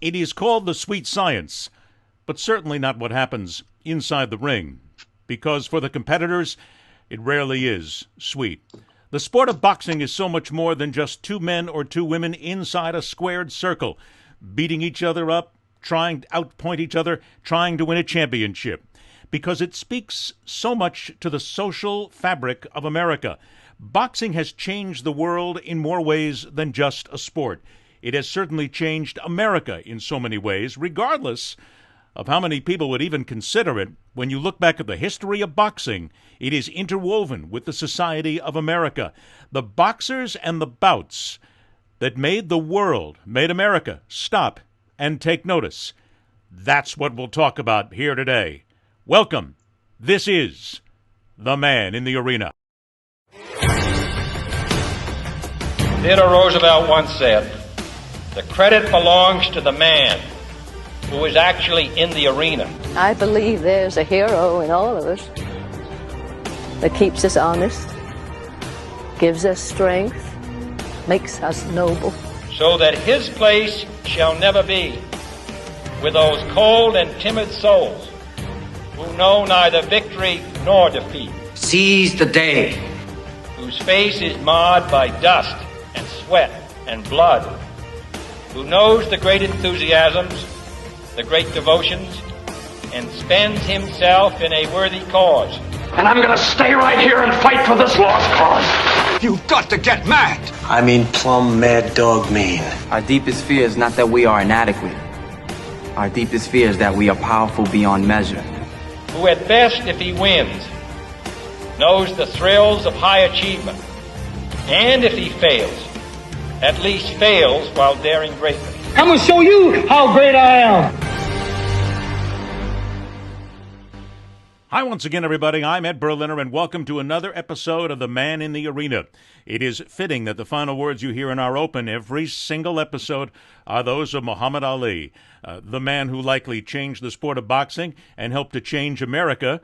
It is called the sweet science, but certainly not what happens inside the ring, because for the competitors, it rarely is sweet. The sport of boxing is so much more than just two men or two women inside a squared circle, beating each other up, trying to outpoint each other, trying to win a championship, because it speaks so much to the social fabric of America. Boxing has changed the world in more ways than just a sport. It has certainly changed America in so many ways, regardless of how many people would even consider it. When you look back at the history of boxing, it is interwoven with the society of America. The boxers and the bouts that made the world, made America stop and take notice. That's what we'll talk about here today. Welcome. This is The Man in the Arena. Theodore Roosevelt once said, "The credit belongs to the man who is actually in the arena." I believe there's a hero in all of us that keeps us honest, gives us strength, makes us noble. So that his place shall never be with those cold and timid souls who know neither victory nor defeat. Seize the day. Whose face is marred by dust and sweat and blood. Who knows the great enthusiasms, the great devotions, and spends himself in a worthy cause. And I'm gonna stay right here and fight for this lost cause. You've got to get mad. I mean plumb mad dog mean. Our deepest fear is not that we are inadequate. Our deepest fear is that we are powerful beyond measure. Who at best, if he wins, knows the thrills of high achievement. And if he fails, at least fails while daring greatly. I'm gonna show you how great I am. Hi once again, everybody. I'm Ed Berliner, and welcome to another episode of The Man in the Arena. It is fitting that the final words you hear in our open every single episode are those of Muhammad Ali, the man who likely changed the sport of boxing and helped to change America,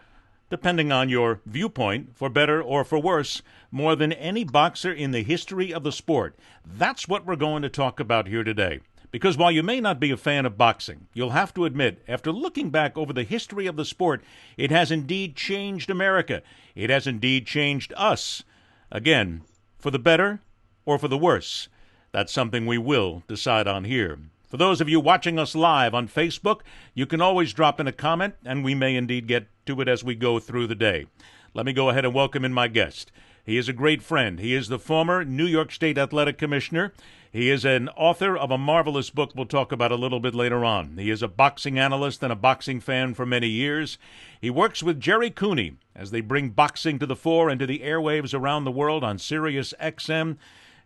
depending on your viewpoint, for better or for worse, more than any boxer in the history of the sport. That's what we're going to talk about here today. Because while you may not be a fan of boxing, you'll have to admit, after looking back over the history of the sport, it has indeed changed America. It has indeed changed us. Again, for the better or for the worse. That's something we will decide on here. For those of you watching us live on Facebook, you can always drop in a comment, and we may indeed get to it as we go through the day. Let me go ahead and welcome in my guest. He is a great friend. He is the former New York State Athletic Commissioner. He is an author of a marvelous book we'll talk about a little bit later on. He is a boxing analyst and a boxing fan for many years. He works with Jerry Cooney as they bring boxing to the fore and to the airwaves around the world on SiriusXM.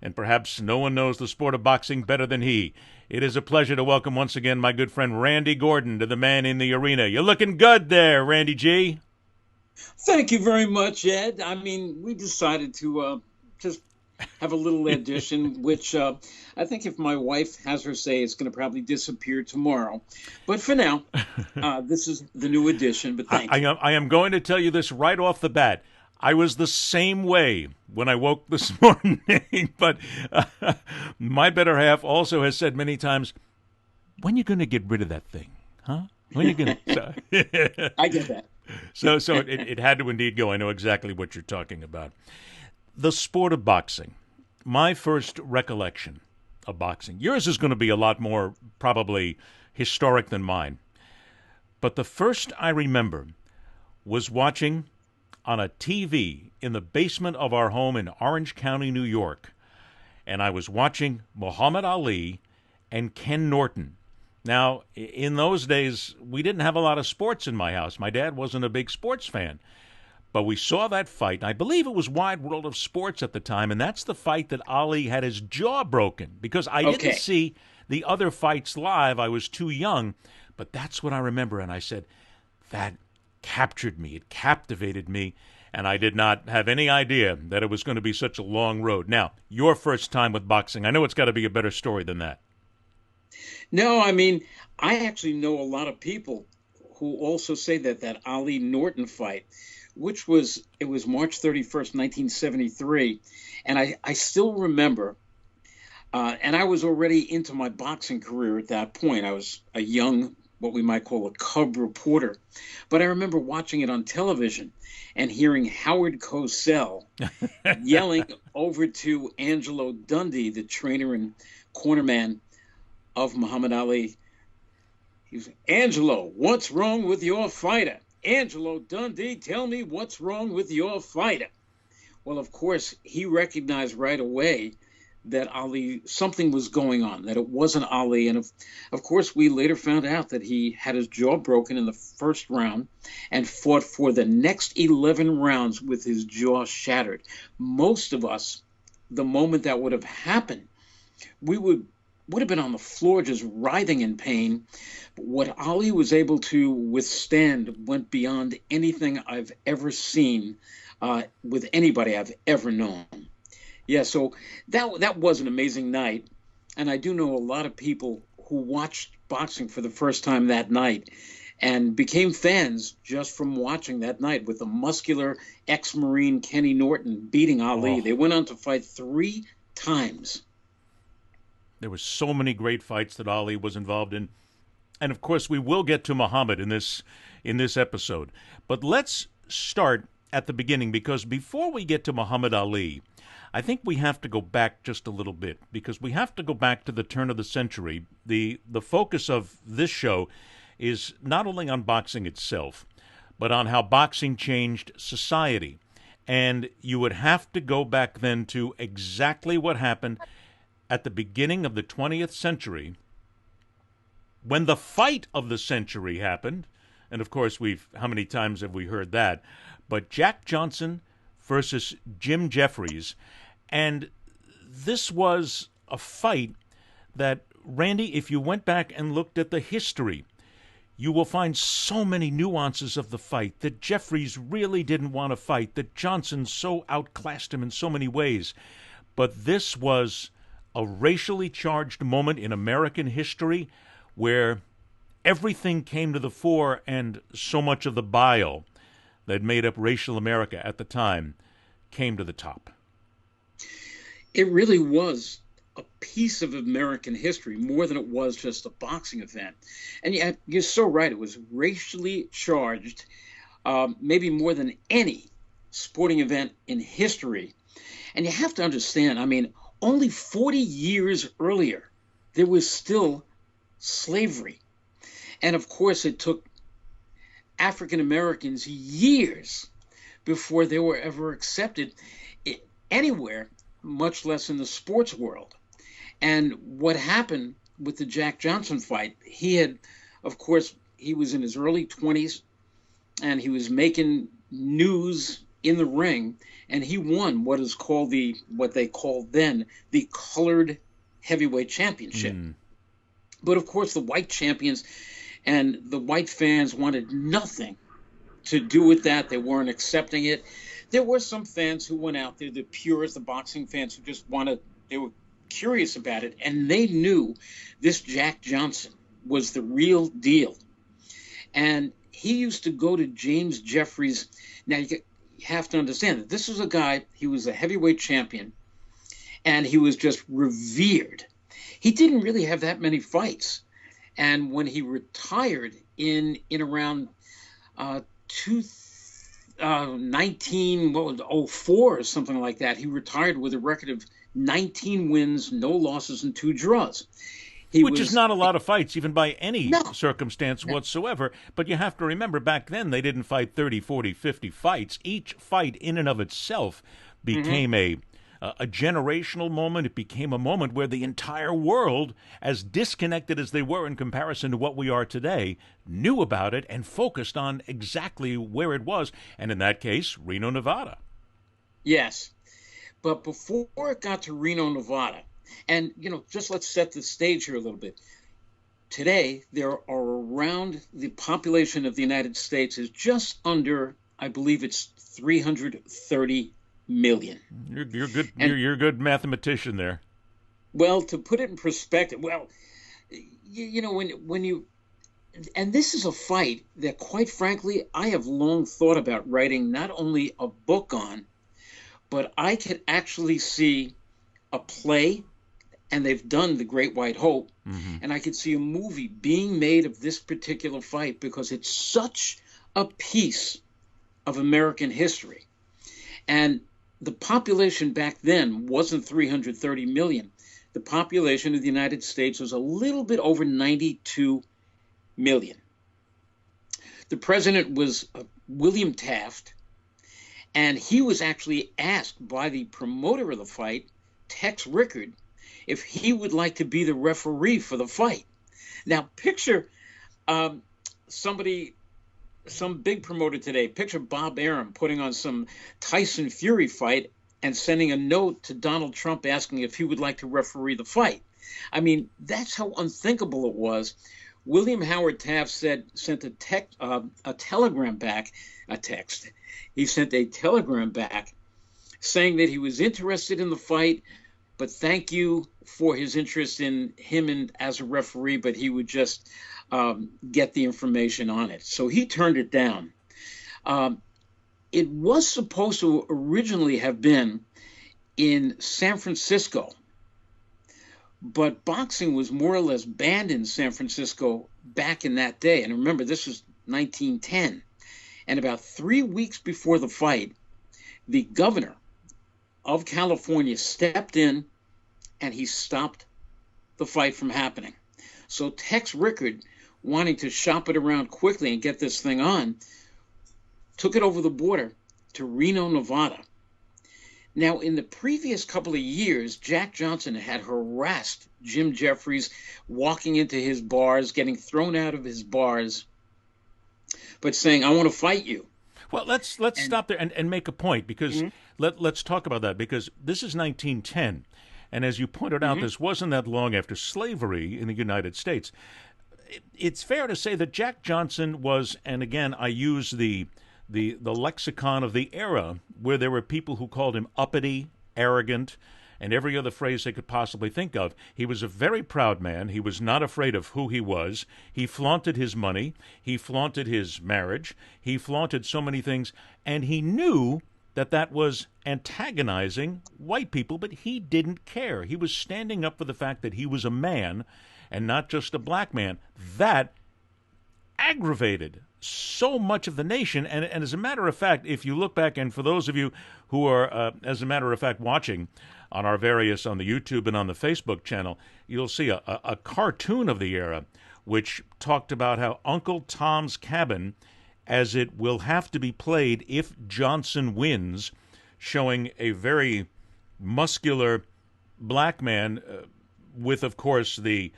And perhaps no one knows the sport of boxing better than he. It is a pleasure to welcome once again my good friend Randy Gordon to The Man in the Arena. You're looking good there, Randy G. Thank you very much, Ed. I mean, we decided to just have a little addition, which I think if my wife has her say, it's going to probably disappear tomorrow. But for now, this is the new edition. But thank you. I am going to tell you this right off the bat. I was the same way when I woke this morning, but my better half also has said many times, when are you going to get rid of that thing? Huh? When are you going to... I get that. So it had to indeed go. I know exactly what you're talking about. The sport of boxing, my first recollection of boxing. Yours is going to be a lot more probably historic than mine. But the first I remember was watching on a TV in the basement of our home in Orange County, New York. And I was watching Muhammad Ali and Ken Norton. Now, in those days, we didn't have a lot of sports in my house. My dad wasn't a big sports fan. But we saw that fight, and I believe it was Wide World of Sports at the time, and that's the fight that Ali had his jaw broken. Because I didn't see the other fights live. I was too young. But that's what I remember, and I said, that captured me. It captivated me, and I did not have any idea that it was going to be such a long road. Now, your first time with boxing, I know it's got to be a better story than that. No, I mean, I actually know a lot of people who also say that Ali Norton fight, which was March 31st, 1973. And I still remember And I was already into my boxing career at that point. I was a young, what we might call a cub reporter. But I remember watching it on television and hearing Howard Cosell yelling over to Angelo Dundee, the trainer and cornerman of Muhammad Ali. He was, Angelo, what's wrong with your fighter? Angelo Dundee, tell me what's wrong with your fighter. Well, of course, he recognized right away that Ali, something was going on, that it wasn't Ali. And of course, we later found out that he had his jaw broken in the first round and fought for the next 11 rounds with his jaw shattered. Most of us, the moment that would have happened, we would have been on the floor just writhing in pain. But what Ali was able to withstand went beyond anything I've ever seen with anybody I've ever known. Yeah, so that was an amazing night. And I do know a lot of people who watched boxing for the first time that night and became fans just from watching that night with the muscular ex-Marine Kenny Norton beating Ali. Oh. They went on to fight 3 times. There were so many great fights that Ali was involved in. And of course, we will get to Muhammad in this episode. But let's start at the beginning, because before we get to Muhammad Ali, I think we have to go back just a little bit, because we have to go back to the turn of the century. The focus of this show is not only on boxing itself, but on how boxing changed society. And you would have to go back then to exactly what happened at the beginning of the 20th century, when the fight of the century happened. And of course, how many times have we heard that? But Jack Johnson versus Jim Jeffries. And this was a fight that, Randy, if you went back and looked at the history, you will find so many nuances of the fight, that Jeffries really didn't want to fight, that Johnson so outclassed him in so many ways. But this was a racially charged moment in American history where everything came to the fore, and so much of the bile that made up racial America at the time came to the top. It really was a piece of American history more than it was just a boxing event. And you're so right. It was racially charged, maybe more than any sporting event in history. And you have to understand, I mean, only 40 years earlier, there was still slavery. And of course, it took African Americans years before they were ever accepted anywhere, much less in the sports world. And what happened with the Jack Johnson fight, he had, of course, he was in his early 20s, and he was making news in the ring, and he won what they called then the colored heavyweight championship. But of course, the white champions and the white fans wanted nothing to do with that. They weren't accepting it. There were some fans who went out there, the purists, the boxing fans, who just they were curious about it, and they knew this Jack Johnson was the real deal. And he used to go to James Jeffries. Now, you have to understand that this was a guy, he was a heavyweight champion, and he was just revered. He didn't really have that many fights. And when he retired in around 1904 or something like that, he retired with a record of 19 wins, no losses, and 2 draws. Which is not a lot of fights, even by any circumstance whatsoever. But you have to remember, back then, they didn't fight 30, 40, 50 fights. Each fight in and of itself became a generational moment. It became a moment where the entire world, as disconnected as they were in comparison to what we are today, knew about it and focused on exactly where it was. And in that case, Reno, Nevada. Yes. But before it got to Reno, Nevada, and, just let's set the stage here a little bit. Today, there are around, the population of the United States is just under, I believe it's 330 million. You're good. You're a good mathematician there. Well, to put it in perspective, when you, and this is a fight that, quite frankly, I have long thought about writing not only a book on, but I could actually see a play and they've done The Great White Hope, and I could see a movie being made of this particular fight because it's such a piece of American history. And the population back then wasn't 330 million. The population of the United States was a little bit over 92 million. The president was William Taft, and he was actually asked by the promoter of the fight, Tex Rickard, if he would like to be the referee for the fight. Now, picture some big promoter today, picture Bob Arum putting on some Tyson Fury fight and sending a note to Donald Trump asking if he would like to referee the fight. I mean, that's how unthinkable it was. William Howard Taft sent a telegram back, a text. He sent a telegram back saying that he was interested in the fight, but thank you for his interest in him as a referee, but he would just get the information on it. So he turned it down. It was supposed to originally have been in San Francisco, but boxing was more or less banned in San Francisco back in that day. And remember, this was 1910. And about 3 weeks before the fight, the governor of California stepped in and he stopped the fight from happening. So Tex Rickard, wanting to shop it around quickly and get this thing on, took it over the border to Reno, Nevada. Now, in the previous couple of years, Jack Johnson had harassed Jim Jeffries, walking into his bars, getting thrown out of his bars, but saying, I want to fight you. Well, let's stop there and make a point, because let's talk about that, because this is 1910. And as you pointed out, this wasn't that long after slavery in the United States. It's fair to say that Jack Johnson was, and again, I use the lexicon of the era, where there were people who called him uppity, arrogant, and every other phrase they could possibly think of. He was a very proud man. He was not afraid of who he was. He flaunted his money. He flaunted his marriage. He flaunted so many things, and he knew that was antagonizing white people, but he didn't care. He was standing up for the fact that he was a man and not just a black man. That aggravated so much of the nation. And as a matter of fact, if you look back, and for those of you who are, as a matter of fact, watching on our various, on the YouTube and on the Facebook channel, you'll see a cartoon of the era which talked about how Uncle Tom's Cabin, as it will have to be played if Johnson wins, showing a very muscular black man with, of course, the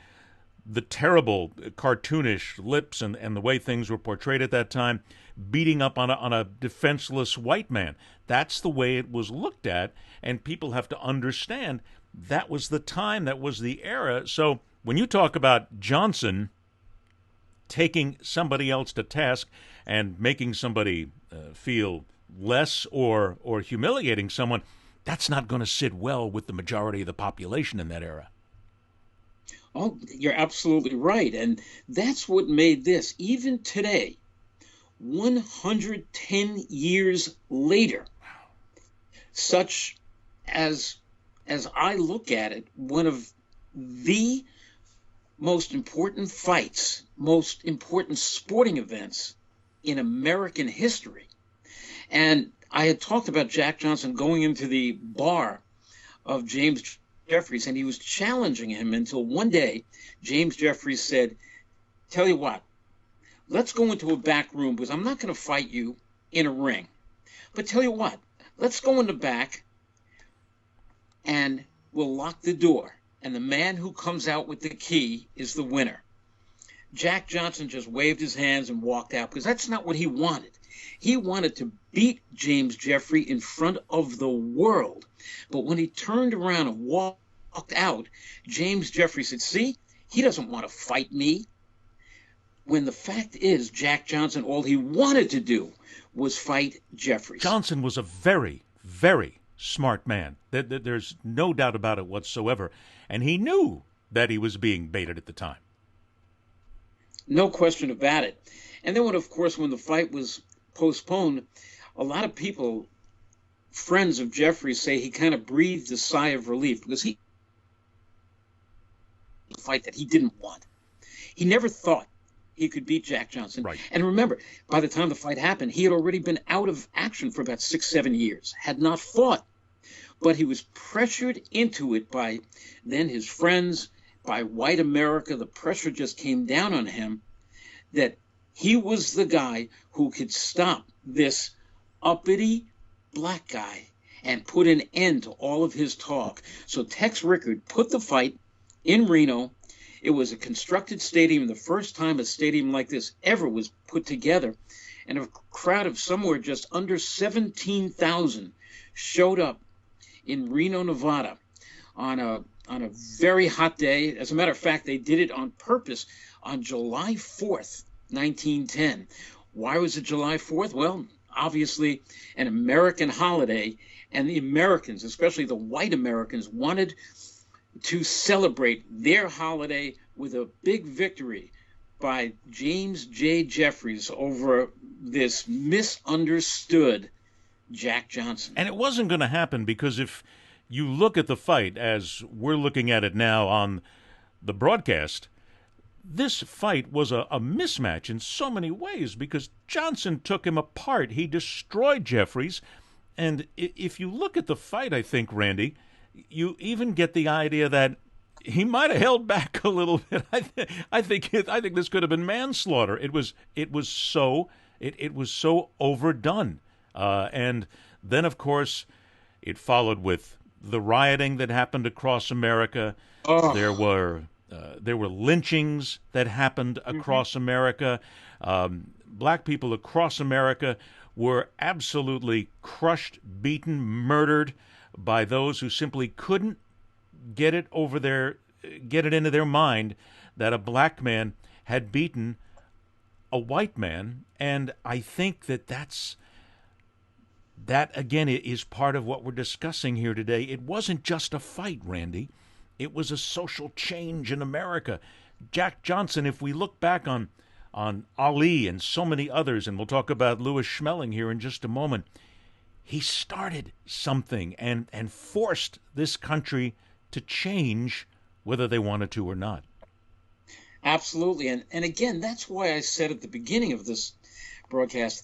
terrible cartoonish lips and the way things were portrayed at that time, beating up on a defenseless white man. That's the way it was looked at, and people have to understand that was the time, that was the era. So when you talk about Johnson taking somebody else to task and making somebody feel less or humiliating someone, that's not going to sit well with the majority of the population in that era. Oh, you're absolutely right. And that's what made this, even today, 110 years later, such as I look at it, one of the most important fights, most important sporting events in American history. And I had talked about Jack Johnson going into the bar of James Jeffries, and he was challenging him until one day James Jeffries said, tell you what, let's go into a back room, because I'm not going to fight you in a ring. But tell you what, let's go in the back and we'll lock the door. And the man who comes out with the key is the winner. Jack Johnson just waved his hands and walked out, because that's not what he wanted. He wanted to beat James Jeffrey in front of the world. But when he turned around and walked out, James Jeffrey said, see, he doesn't want to fight me. When the fact is, Jack Johnson, all he wanted to do was fight Jeffries. Johnson was a very, very smart man. There's no doubt about it whatsoever. And he knew that he was being baited at the time. No question about it. And then, of course, when the fight was postponed, a lot of people, friends of Jeffries, say he kind of breathed a sigh of relief, because he a fight that he didn't want. He never thought he could beat Jack Johnson. Right. And remember, by the time the fight happened, he had already been out of action for about 6-7 years, had not fought. But he was pressured into it by then his friends, by white America. The pressure just came down on him that he was the guy who could stop this uppity black guy and put an end to all of his talk. So Tex Rickard put the fight in Reno. It was a constructed stadium, the first time a stadium like this ever was put together. And a crowd of somewhere just under 17,000 showed up in Reno, Nevada on a very hot day. As a matter of fact, they did it on purpose on July 4th, 1910. Why was it July 4th? Well, obviously an American holiday, and the Americans, especially the white Americans, wanted to celebrate their holiday with a big victory by James J. Jeffries over this misunderstood Jack Johnson. And it wasn't going to happen because if you look at the fight as we're looking at it now on the broadcast, this fight was a mismatch in so many ways because Johnson took him apart. He destroyed Jeffries. And if you look at the fight, I think, Randy, you even get the idea that he might have held back a little bit. I think this could have been manslaughter. It was so overdone. And then, of course, it followed with the rioting that happened across America. Oh. There were lynchings that happened across America. Black people across America were absolutely crushed, beaten, murdered by those who simply couldn't get it into their mind that a black man had beaten a white man. And I think that again is part of what we're discussing here today. It wasn't just a fight, Randy. It was a social change in America. Jack Johnson, if we look back on Ali and so many others, and we'll talk about Louis Schmeling here in just a moment, he started something and forced this country to change whether they wanted to or not. Absolutely. And again, that's why I said at the beginning of this broadcast,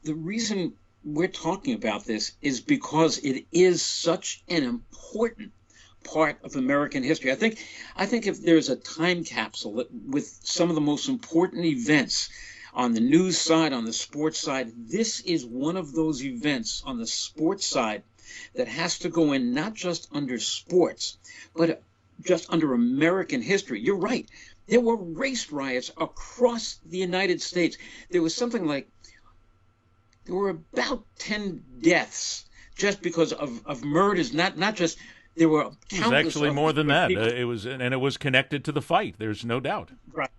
the reason we're talking about this is because it is such an important part of American history. I think if there's a time capsule with some of the most important events on the news side, on the sports side, this is one of those events on the sports side that has to go in not just under sports, but just under American history. You're right. There were race riots across the United States. There was something like, there were about 10 deaths just because of murders, not just, there were countless. It was actually more than that. It was connected to the fight. There's no doubt. Right.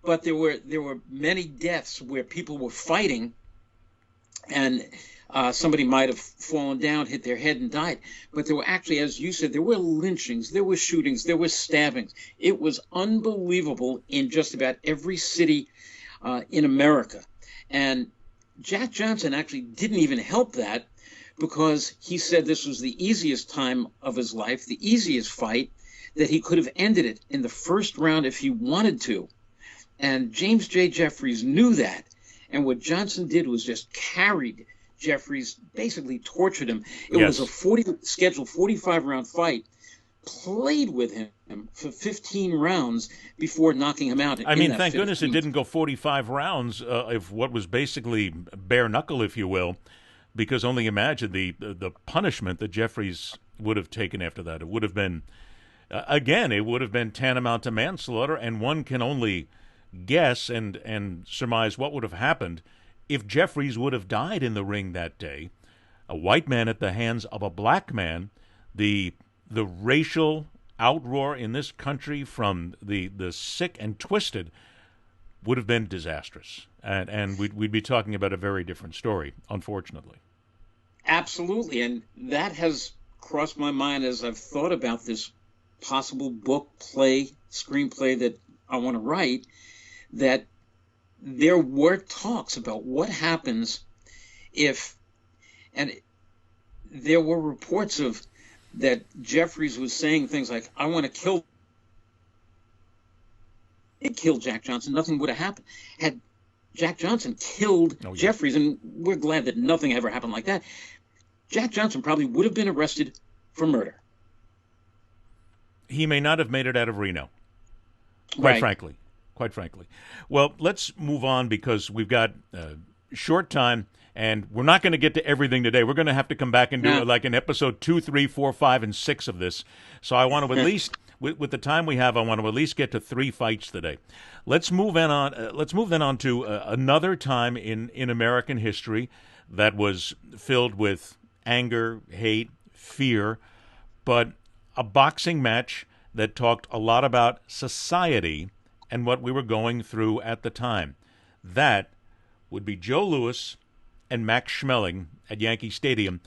But there were many deaths where people were fighting and somebody might have fallen down, hit their head, and died. But there were actually, as you said, there were lynchings, there were shootings, there were stabbings. It was unbelievable in just about every city in America. And Jack Johnson actually didn't even help that because he said this was the easiest time of his life, the easiest fight, that he could have ended it in the first round if he wanted to. And James J. Jeffries knew that. And what Johnson did was just carried Jeffries, basically tortured him. It was a scheduled 45-round fight, played with him for 15 rounds before knocking him out. I mean, thank goodness it didn't go 45 rounds of what was basically bare knuckle, if you will, because only imagine the punishment that Jeffries would have taken after that. It would have been, again, it would have been tantamount to manslaughter, and one can only guess and surmise what would have happened if Jeffries would have died in the ring that day. A white man at the hands of a black man, the racial outroar in this country from the sick and twisted would have been disastrous. And we'd be talking about a very different story, unfortunately. Absolutely. And that has crossed my mind as I've thought about this possible book, play, screenplay that I want to write, that there were talks about what happens if, and there were reports of that Jeffries was saying things like, I want to kill it killed Jack Johnson, nothing would have happened. Had Jack Johnson killed Jeffries, and we're glad that nothing ever happened like that, Jack Johnson probably would have been arrested for murder. He may not have made it out of Reno, quite frankly. Well, let's move on because we've got short time, and we're not going to get to everything today. We're going to have to come back and do like an episode 2, 3, 4, 5, and 6 of this. So I want to at least, with the time we have, I want to at least get to 3 fights today. Let's move then on to another time in American history that was filled with anger, hate, fear, but a boxing match that talked a lot about society and what we were going through at the time. That would be Joe Louis and Max Schmeling at Yankee Stadium.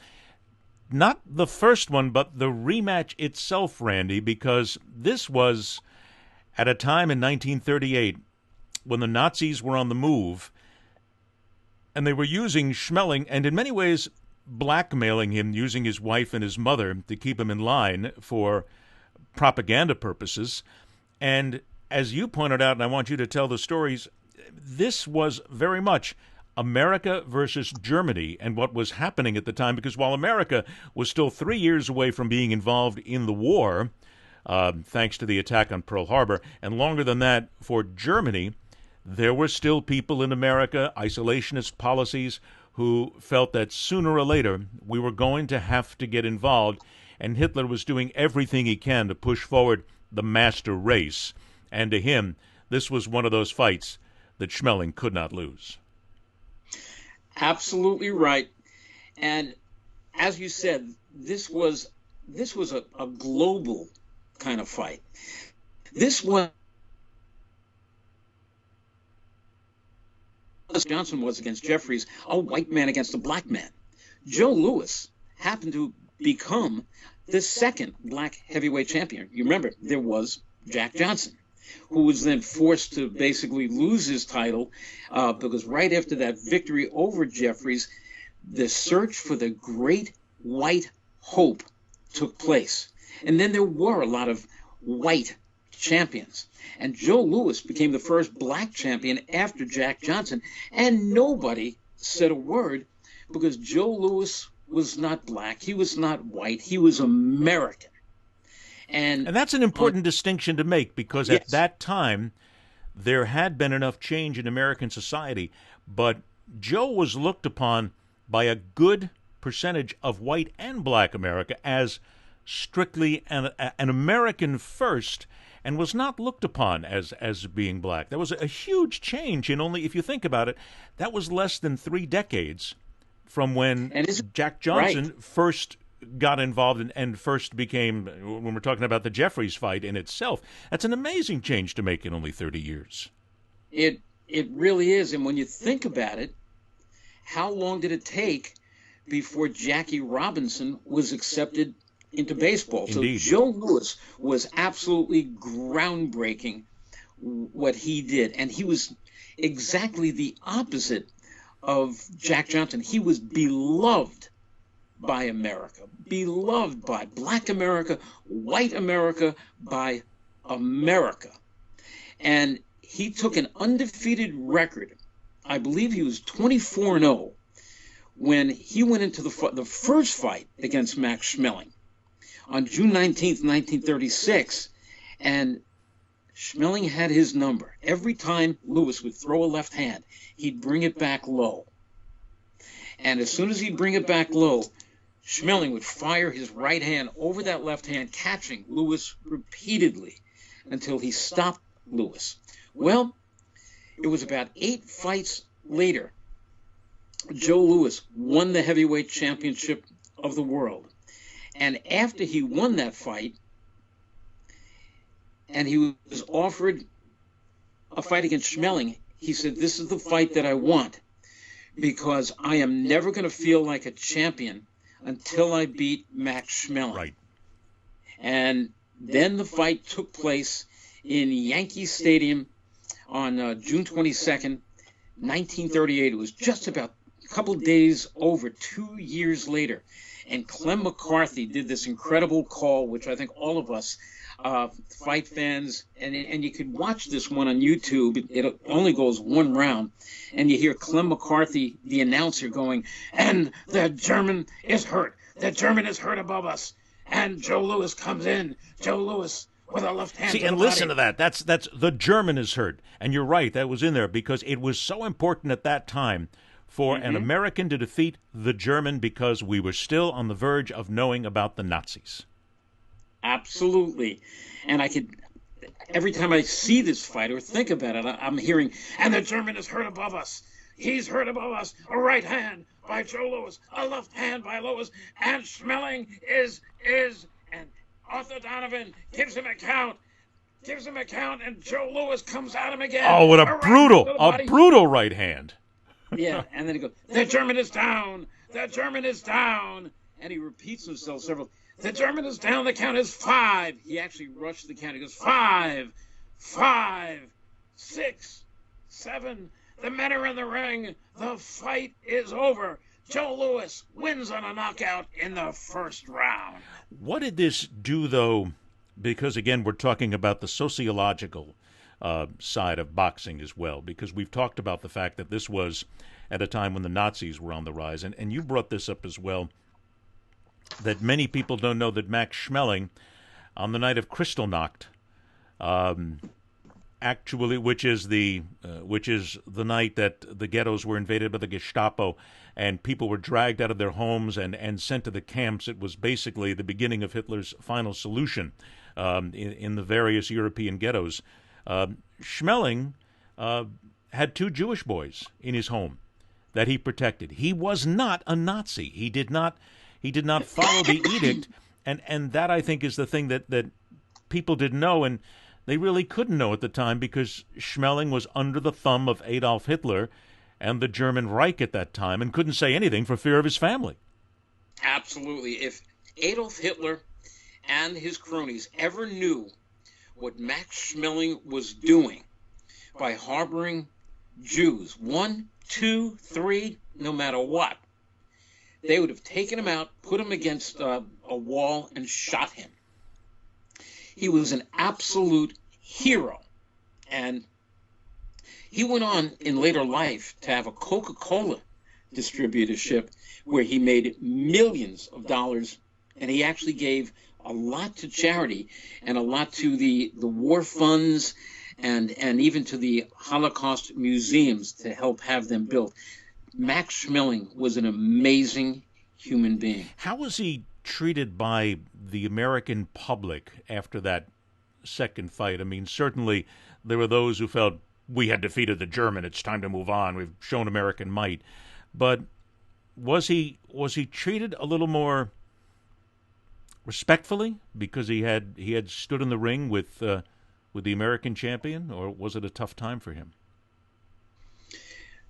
Not the first one, but the rematch itself, Randy, because this was at a time in 1938 when the Nazis were on the move, and they were using Schmeling, and in many ways blackmailing him, using his wife and his mother to keep him in line for propaganda purposes. And as you pointed out, and I want you to tell the stories, this was very much America versus Germany and what was happening at the time, because while America was still 3 years away from being involved in the war, thanks to the attack on Pearl Harbor, and longer than that for Germany, there were still people in America, isolationist policies, who felt that sooner or later we were going to have to get involved, and Hitler was doing everything he can to push forward the master race. And to him, this was one of those fights that Schmeling could not lose. Absolutely right. And as you said, this was a global kind of fight. This was Johnson was against Jeffries, a white man against a black man. Joe Louis happened to become the second black heavyweight champion. You remember, there was Jack Johnson, who was then forced to basically lose his title because right after that victory over Jeffries, the search for the great white hope took place. And then there were a lot of white champions. And Joe Louis became the first black champion after Jack Johnson. And nobody said a word because Joe Louis was not black. He was not white. He was American. And that's an important distinction to make, because at that time, there had been enough change in American society, but Joe was looked upon by a good percentage of white and black America as strictly an American first, and was not looked upon as being black. That was a huge change in only, if you think about it, that was less than 3 decades from when Jack Johnson first got involved and first became, when we're talking about the Jeffries fight in itself. That's an amazing change to make in only 30 years. It really is. And when you think about it, how long did it take before Jackie Robinson was accepted into baseball? Indeed. So Joe Louis was absolutely groundbreaking what he did. And he was exactly the opposite of Jack Johnson. He was beloved by America, beloved by black America, white America, by America. And he took an undefeated record. I believe he was 24-0 when he went into the first fight against Max Schmeling on June 19th, 1936. And Schmeling had his number. Every time Louis would throw a left hand, he'd bring it back low. And as soon as he'd bring it back low, Schmeling would fire his right hand over that left hand, catching Louis repeatedly until he stopped Louis. Well, it was about 8 fights later, Joe Louis won the heavyweight championship of the world. And after he won that fight, and he was offered a fight against Schmeling, he said, "This is the fight that I want, because I am never going to feel like a champion until I beat Max Schmeling." Right. And then the fight took place in Yankee Stadium on June 22nd, 1938. It was just about a couple days over 2 years later. And Clem McCarthy did this incredible call, which I think all of us fight fans, and you could watch this one on YouTube. It only goes one round, and you hear Clem McCarthy, the announcer, going, "And the German is hurt. The German is hurt above us." And Joe Louis comes in. Joe Louis with a left hand. See, and listen to that. That's the German is hurt, and you're right. That was in there because it was so important at that time for an American to defeat the German because we were still on the verge of knowing about the Nazis. Absolutely. And I could, every time I see this fight or think about it, I'm hearing, "And the German is hurt above us. He's hurt above us. A right hand by Joe Louis, a left hand by Louis, and Schmeling is, and Arthur Donovan gives him a count, and Joe Louis comes at him again." Oh, what a brutal right hand. Yeah, and then he goes, "The German is down. The German is down." And he repeats himself several. "The German is down. The count is 5. He actually rushed the count. He goes, 5, 6, 7. The men are in the ring. The fight is over. Joe Louis wins on a knockout in the first round. What did this do, though? Because, again, we're talking about the sociological side of boxing as well, because we've talked about the fact that this was at a time when the Nazis were on the rise, and you brought this up as well, that many people don't know that Max Schmeling, on the night of Kristallnacht, actually, which is the night that the ghettos were invaded by the Gestapo, and people were dragged out of their homes and sent to the camps. It was basically the beginning of Hitler's final solution in the various European ghettos. Schmeling had 2 Jewish boys in his home that he protected. He was not a Nazi. He did not follow the edict, and that, I think, is the thing that people didn't know, and they really couldn't know at the time because Schmeling was under the thumb of Adolf Hitler and the German Reich at that time and couldn't say anything for fear of his family. Absolutely. If Adolf Hitler and his cronies ever knew what Max Schmeling was doing by harboring Jews, 1, 2, 3, no matter what, they would have taken him out, put him against a wall, and shot him. He was an absolute hero. And he went on in later life to have a Coca-Cola distributorship where he made millions of dollars, and he actually gave a lot to charity and a lot to the war funds and even to the Holocaust museums to help have them built. Max Schmeling was an amazing human being. How was he treated by the American public after that second fight? I mean, certainly there were those who felt we had defeated the German, it's time to move on, we've shown American might. But was he treated a little more respectfully because he had stood in the ring with the American champion, or was it a tough time for him?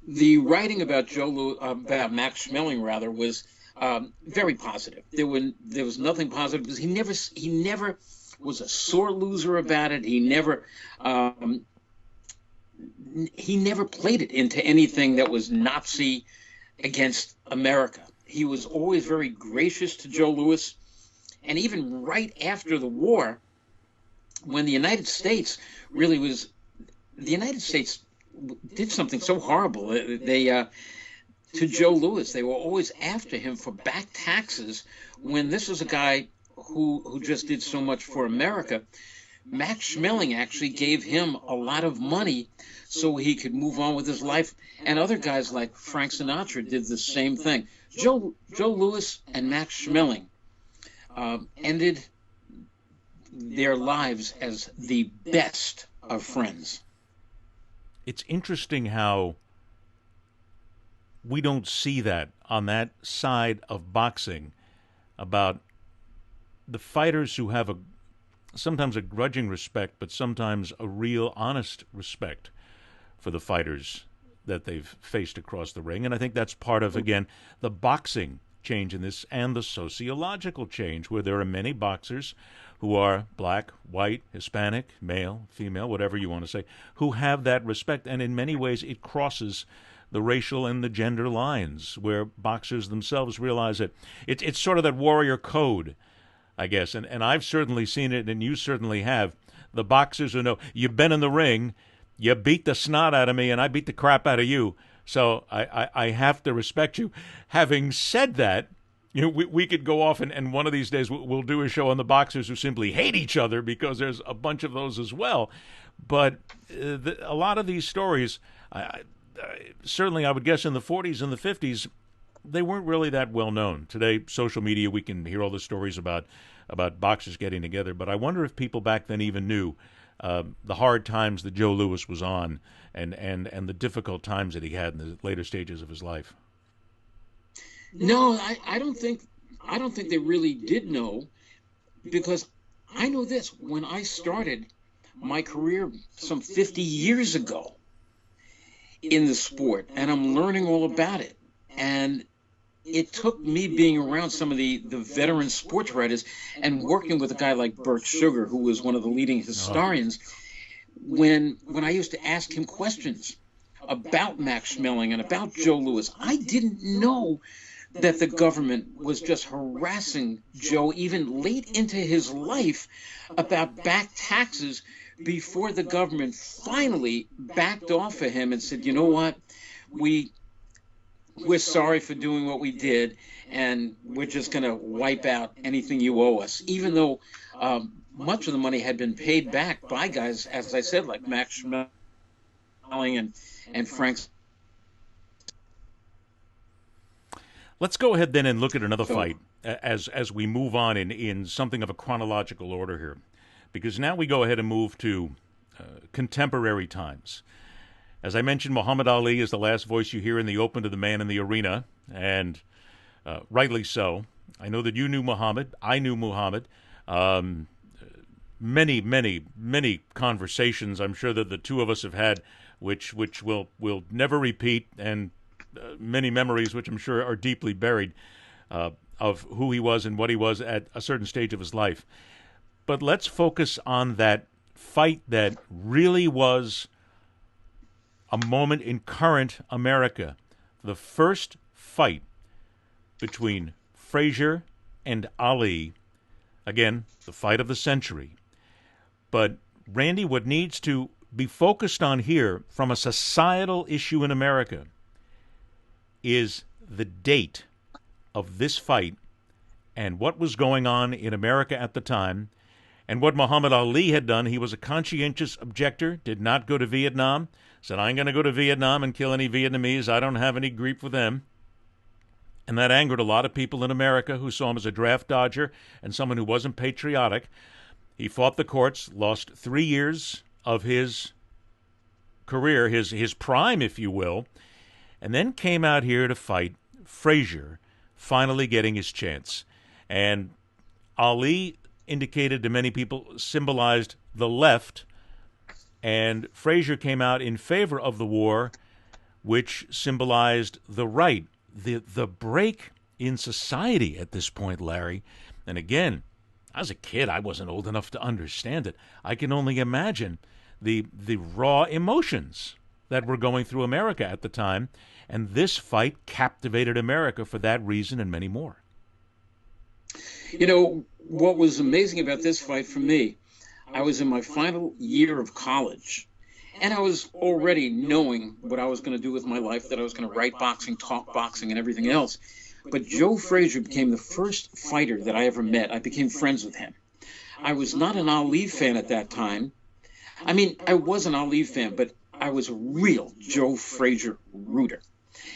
The writing about about Max Schmeling was very positive. There was nothing positive because he never was a sore loser about it. He never played it into anything that was Nazi against America. He was always very gracious to Joe Louis, and even right after the war, when the United States did something so horrible. To Joe Louis, they were always after him for back taxes when this was a guy who just did so much for America. Max Schmeling actually gave him a lot of money so he could move on with his life, and other guys like Frank Sinatra did the same thing. Joe Louis and Max Schmeling ended their lives as the best of friends. It's interesting how we don't see that on that side of boxing about the fighters who have sometimes a grudging respect, but sometimes a real honest respect for the fighters that they've faced across the ring. And I think that's part of, again, the boxing change in this and the sociological change, where there are many boxers who are black, white, Hispanic, male, female, whatever you want to say, who have that respect. And in many ways, it crosses the racial and the gender lines, where boxers themselves realize that it's sort of that warrior code, I guess. And I've certainly seen it, and you certainly have. The boxers who know, you've been in the ring, you beat the snot out of me, and I beat the crap out of you. So I have to respect you. Having said that, we could go off, and one of these days we'll do a show on the boxers who simply hate each other, because there's a bunch of those as well. But a lot of these stories, certainly I would guess in the 40s and the 50s, they weren't really that well known. Today, social media, we can hear all the stories about boxers getting together, but I wonder if people back then even knew the hard times that Joe Louis was on, and the difficult times that he had in the later stages of his life. No, I don't think they really did know, because I know this. When I started my career some 50 years ago in the sport, and I'm learning all about it, and it took me being around some of the veteran sports writers and working with a guy like Bert Sugar, who was one of the leading historians, when I used to ask him questions about Max Schmeling and about Joe Louis. I didn't know that the government was just harassing Joe even late into his life about back taxes, before the government finally backed off of him and said, you know what, we're sorry for doing what we did, and we're just going to wipe out anything you owe us, even though much of the money had been paid back by guys, as I said, like Max Schmeling and Frank. Let's go ahead then and look at another fight as we move on in something of a chronological order here, because now we go ahead and move to contemporary times. As I mentioned, Muhammad Ali is the last voice you hear in the open to the Man in the Arena, and rightly so. I know that you knew Muhammad. I knew Muhammad. Many, many, many conversations I'm sure that the two of us have had, which we'll never repeat, and many memories which I'm sure are deeply buried of who he was and what he was at a certain stage of his life. But let's focus on that fight that really was a moment in current America. The first fight between Frazier and Ali. Again, the fight of the century. But, Randy, what needs to be focused on here from a societal issue in America is the date of this fight and what was going on in America at the time. And what Muhammad Ali had done, he was a conscientious objector, did not go to Vietnam, said, I ain't going to go to Vietnam and kill any Vietnamese. I don't have any grief with them. And that angered a lot of people in America who saw him as a draft dodger and someone who wasn't patriotic. He fought the courts, lost 3 years of his career, his prime, if you will, and then came out here to fight Frazier, finally getting his chance. And Ali indicated to many people symbolized the left, and Frazier came out in favor of the war, which symbolized the right. The break in society at this point, Larry, and again, as a kid, I wasn't old enough to understand it. I can only imagine the raw emotions that were going through America at the time, and this fight captivated America for that reason and many more. You know, what was amazing about this fight for me, I was in my final year of college, and I was already knowing what I was going to do with my life, that I was going to write boxing, talk boxing, and everything else. But Joe Frazier became the first fighter that I ever met. I became friends with him. I was not an Ali fan at that time. I mean, I was an Ali fan, but I was a real Joe Frazier rooter.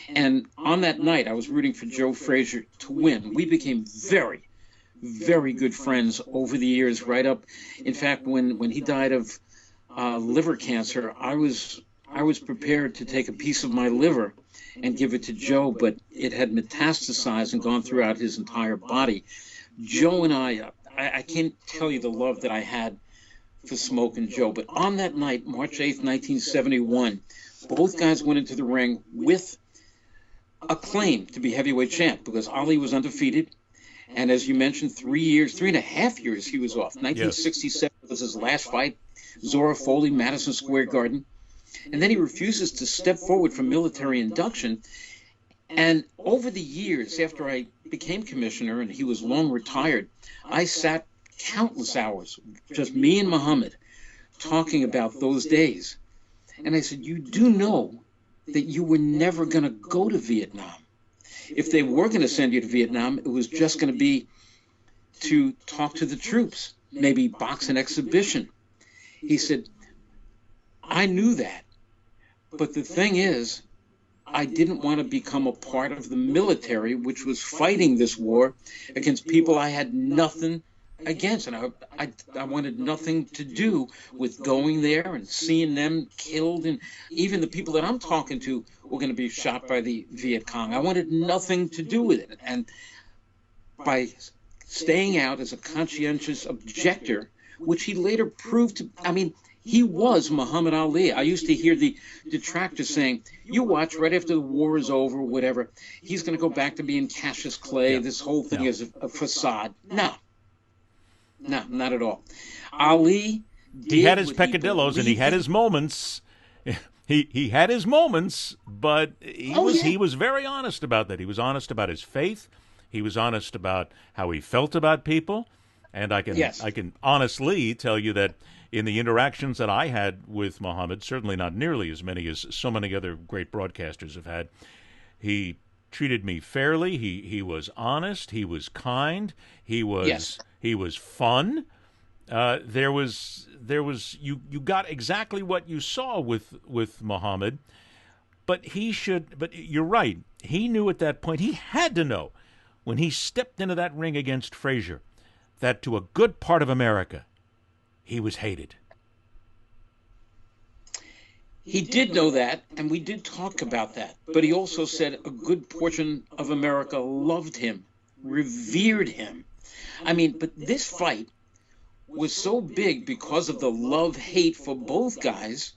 And on that night, I was rooting for Joe Frazier to win. We became very, very good friends over the years, right up. In fact, when he died of liver cancer, I was prepared to take a piece of my liver and give it to Joe, but it had metastasized and gone throughout his entire body. Joe and I can't tell you the love that I had for Smoke and Joe. But on that night, March 8th, 1971, both guys went into the ring with a claim to be heavyweight champ, because Ali was undefeated. And as you mentioned, 3.5 years he was off. 1967 was his last fight. Zora Foley, Madison Square Garden. And then he refuses to step forward for military induction. And over the years, after I became commissioner and he was long retired, I sat countless hours, just me and Muhammad, talking about those days. And I said, you do know that you were never going to go to Vietnam. If they were going to send you to Vietnam, it was just going to be to talk to the troops, maybe box an exhibition. He said, I knew that. But the thing is, I didn't want to become a part of the military, which was fighting this war against people I had nothing against. And I wanted nothing to do with going there and seeing them killed. And even the people that I'm talking to were going to be shot by the Viet Cong. I wanted nothing to do with it. And by staying out as a conscientious objector, which he later proved to, he was Muhammad Ali. I used to hear the detractors saying, you watch, right after the war is over, whatever, he's going to go back to being Cassius Clay. Yeah. This whole thing is a facade. No, not at all. Ali he had his peccadillos and he had his moments. He had his moments, but he was very honest about that. He was honest about his faith. He was honest about how he felt about people. And I can honestly tell you that in the interactions that I had with Muhammad, certainly not nearly as many as so many other great broadcasters have had, he treated me fairly. He was honest. He was kind. He was fun. There was you got exactly what you saw with Muhammad, but you're right. He knew at that point, he had to know when he stepped into that ring against Frazier, that to a good part of America, he was hated. He did know that, and we did talk about that. But he also said a good portion of America loved him, revered him. But this fight was so big because of the love-hate for both guys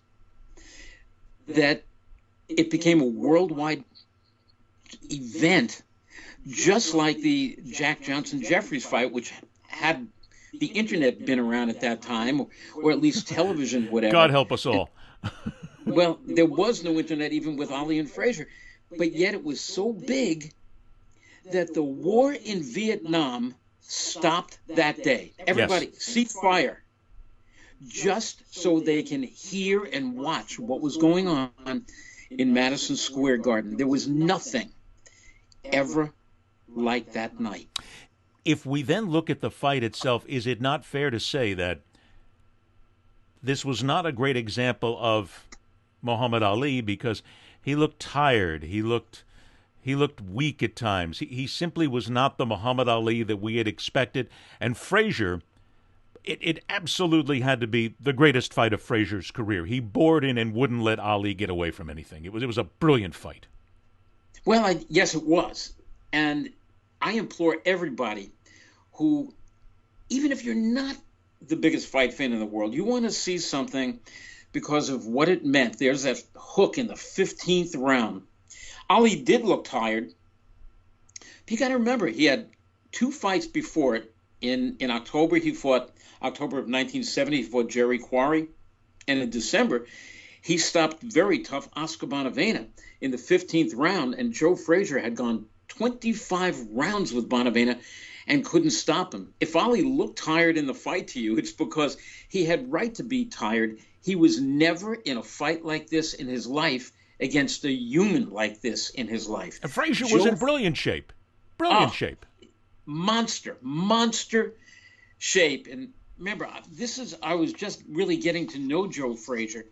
that it became a worldwide event, just like the Jack Johnson-Jeffries fight, which had the internet been around at that time, or at least television, whatever. God help us all. Well, there was no internet even with Ali and Frazier, but yet it was so big that the war in Vietnam stopped that day. Everybody, cease fire, just so they can hear and watch what was going on in Madison Square Garden. There was nothing ever like that night. If we then look at the fight itself, is it not fair to say that this was not a great example of Muhammad Ali because he looked tired, he looked weak at times. He simply was not the Muhammad Ali that we had expected. And Frazier, it absolutely had to be the greatest fight of Frazier's career. He bored in and wouldn't let Ali get away from anything. It was a brilliant fight. Well, yes, it was. And I implore everybody who, even if you're not the biggest fight fan in the world, you want to see something because of what it meant. There's that hook in the 15th round. Ali did look tired. But you got to remember, he had two fights before it. In October, October of 1970, he fought Jerry Quarry. And in December, he stopped very tough Oscar Bonavena in the 15th round. And Joe Frazier had gone 25 rounds with Bonavena and couldn't stop him. If Ali looked tired in the fight to you, it's because he had right to be tired. He was never in a fight like this in his life against a human like this in his life. And Frazier was in brilliant shape. Shape. Monster shape. And remember, I was just really getting to know Joe Frazier,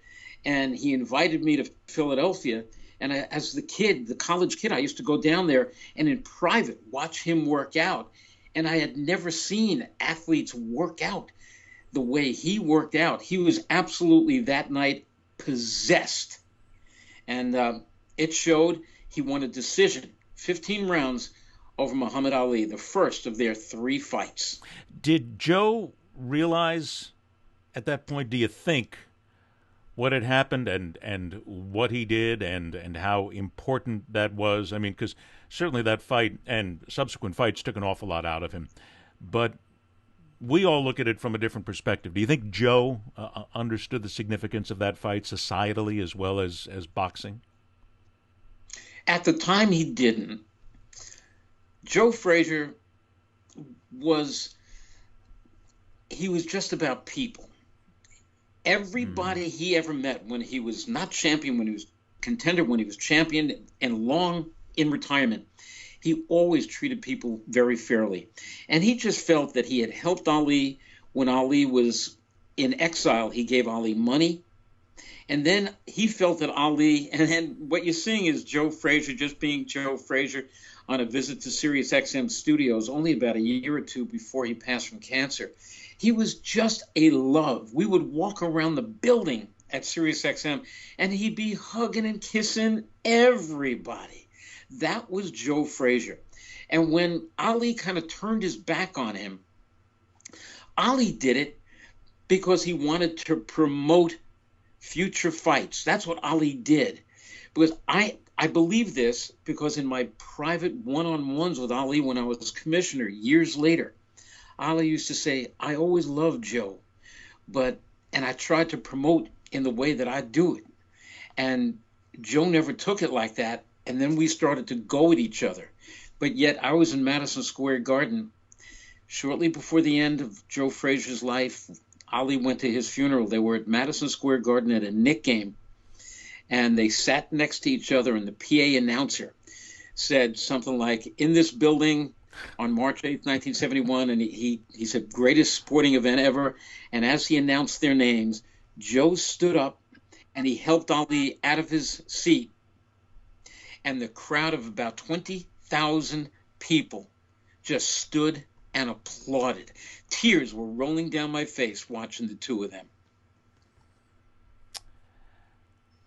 and he invited me to Philadelphia. And as the college kid, I used to go down there and in private watch him work out. And I had never seen athletes work out the way he worked out. He was absolutely that night possessed. And it showed. He won a decision, 15 rounds over Muhammad Ali, the first of their 3 fights. Did Joe realize at that point, do you think, what had happened and what he did and how important that was? Because certainly that fight and subsequent fights took an awful lot out of him. But we all look at it from a different perspective. Do you think Joe understood the significance of that fight societally as well as boxing? At the time, he didn't. Joe Frazier was just about people. Everybody he ever met, when he was not champion, when he was contender, when he was champion, and long in retirement, he always treated people very fairly. And he just felt that he had helped Ali when Ali was in exile. He gave Ali money. And then he felt that Ali, and what you're seeing is Joe Frazier just being Joe Frazier on a visit to SiriusXM studios only about a year or two before he passed from cancer. He was just a love. We would walk around the building at SiriusXM, and he'd be hugging and kissing everybody. That was Joe Frazier. And when Ali kind of turned his back on him, Ali did it because he wanted to promote future fights. That's what Ali did. Because I believe this because in my private one-on-ones with Ali when I was commissioner years later, Ali used to say, I always loved Joe, and I tried to promote in the way that I do it. And Joe never took it like that. And then we started to go at each other. But yet I was in Madison Square Garden shortly before the end of Joe Frazier's life. Ali went to his funeral. They were at Madison Square Garden at a Knick game. And they sat next to each other, and the PA announcer said something like, in this building on March 8th, 1971, and he said, greatest sporting event ever. And as he announced their names, Joe stood up and he helped Ali out of his seat. And the crowd of about 20,000 people just stood and applauded. Tears were rolling down my face watching the two of them.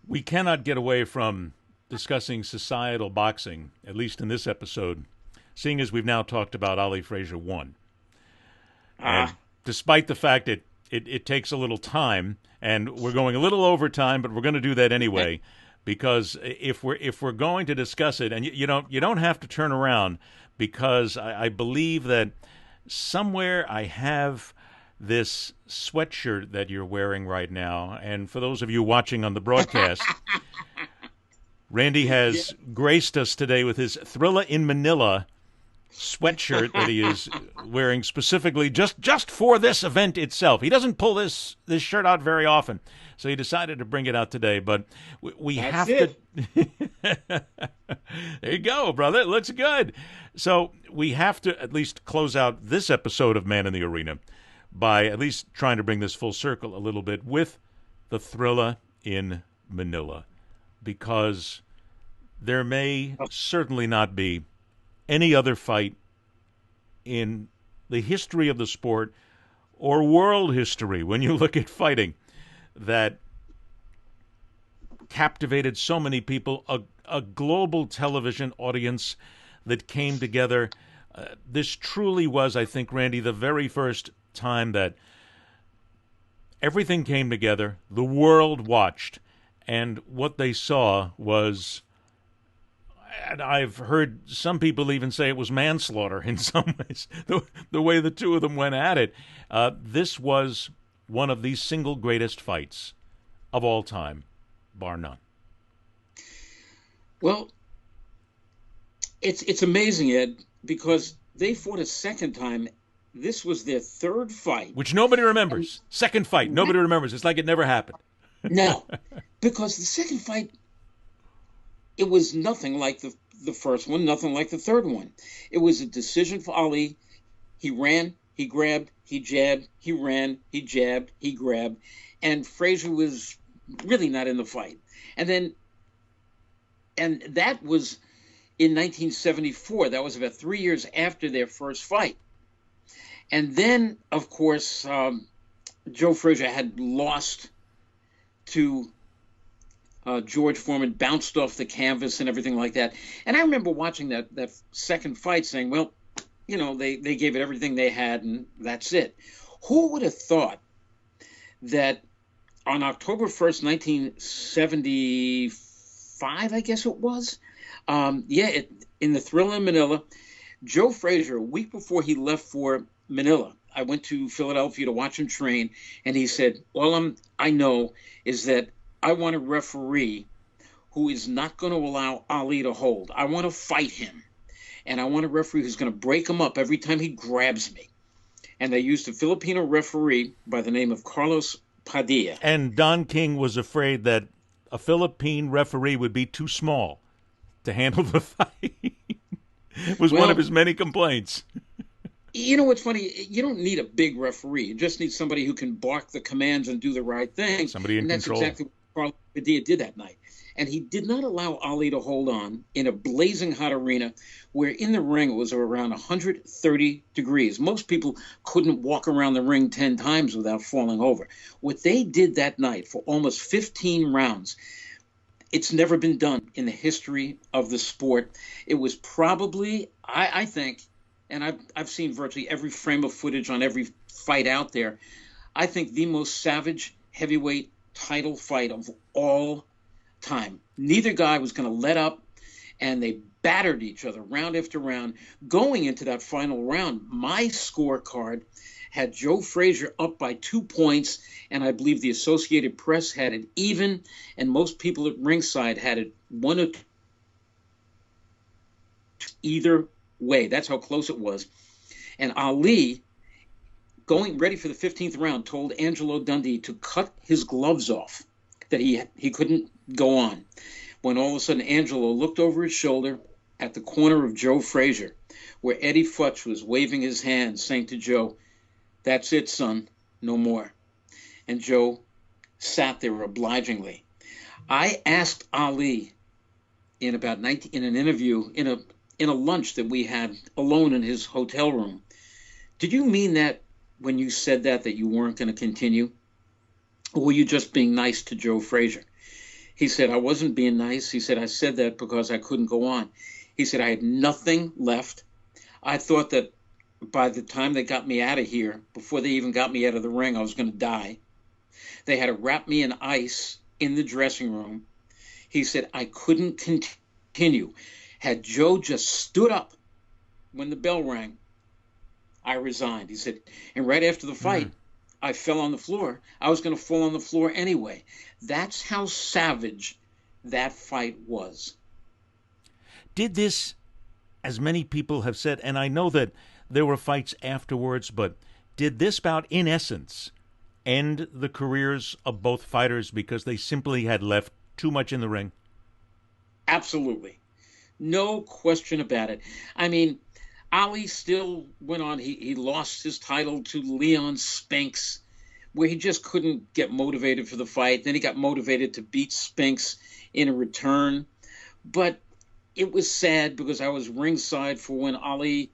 We cannot get away from discussing societal boxing, at least in this episode, seeing as we've now talked about Ali Frazier 1. And despite the fact that it takes a little time, and we're going a little over time, but we're going to do that anyway. Because if we're going to discuss it, and you don't have to turn around, because I believe that somewhere I have this sweatshirt that you're wearing right now, and for those of you watching on the broadcast, Randy has graced us today with his Thrilla in Manila sweatshirt that he is wearing specifically just for this event itself. He doesn't pull this shirt out very often, so he decided to bring it out today. But we have to. There you go, brother. It looks good. So we have to at least close out this episode of Man in the Arena by at least trying to bring this full circle a little bit with the Thrilla in Manila, because there may certainly not be any other fight in the history of the sport or world history, when you look at fighting, that captivated so many people, a global television audience that came together. This truly was, I think, Randy, the very first time that everything came together, the world watched, and what they saw was, and I've heard some people even say it was manslaughter in some ways, the way the two of them went at it. This was one of the single greatest fights of all time, bar none. Well, it's amazing, Ed, because they fought a second time. This was their third fight. Which nobody remembers. Second fight, nobody remembers. It's like it never happened. No, because the second fight, it was nothing like the first one, nothing like the third one. It was a decision for Ali. He ran, he grabbed, he jabbed, he ran, he jabbed, he grabbed, and Frazier was really not in the fight. And that was in 1974. That was about 3 years after their first fight. And then, of course, Joe Frazier had lost to George Foreman, bounced off the canvas and everything like that. And I remember watching that second fight saying, well, you know, they gave it everything they had and that's it. Who would have thought that on October 1st, 1975, I guess it was, in the Thrilla in Manila, Joe Frazier, a week before he left for Manila, I went to Philadelphia to watch him train, and he said, I know is that I want a referee who is not going to allow Ali to hold. I want to fight him, and I want a referee who's going to break him up every time he grabs me. And they used a Filipino referee by the name of Carlos Padilla. And Don King was afraid that a Philippine referee would be too small to handle the fight. Was one of his many complaints. You know what's funny? You don't need a big referee. You just need somebody who can bark the commands and do the right thing. Somebody in control. And that's exactly what Carlos Padilla did that night. And he did not allow Ali to hold on in a blazing hot arena where in the ring it was around 130 degrees. Most people couldn't walk around the ring 10 times without falling over. What they did that night for almost 15 rounds, it's never been done in the history of the sport. It was probably, I think, and I've seen virtually every frame of footage on every fight out there, I think the most savage heavyweight title fight of all time. Neither guy was going to let up, and they battered each other round after round. Going into that final round, my scorecard had Joe Frazier up by 2 points, and I believe the Associated Press had it even, and most people at ringside had it 1 or 2 either way. That's how close it was. And Ali, going ready for the 15th round, told Angelo Dundee to cut his gloves off, that he couldn't go on. When all of a sudden Angelo looked over his shoulder at the corner of Joe Frazier, where Eddie Futch was waving his hand, saying to Joe, "That's it, son, no more." And Joe sat there obligingly. I asked Ali in an interview, in a lunch that we had alone in his hotel room, "Did you mean that when you said that you weren't going to continue? Or were you just being nice to Joe Frazier?" He said, "I wasn't being nice." He said, "I said that because I couldn't go on." He said, "I had nothing left. I thought that by the time they got me out of here, before they even got me out of the ring, I was going to die. They had to wrap me in ice in the dressing room." He said, "I couldn't continue. Had Joe just stood up when the bell rang, I resigned." He said, "And right after the fight, I fell on the floor. I was going to fall on the floor anyway." That's how savage that fight was. Did this, as many people have said, and I know that there were fights afterwards, but did this bout, in essence, end the careers of both fighters because they simply had left too much in the ring? Absolutely. No question about it. I mean, Ali still went on. He lost his title to Leon Spinks, where he just couldn't get motivated for the fight. Then he got motivated to beat Spinks in a return. But it was sad because I was ringside for when Ali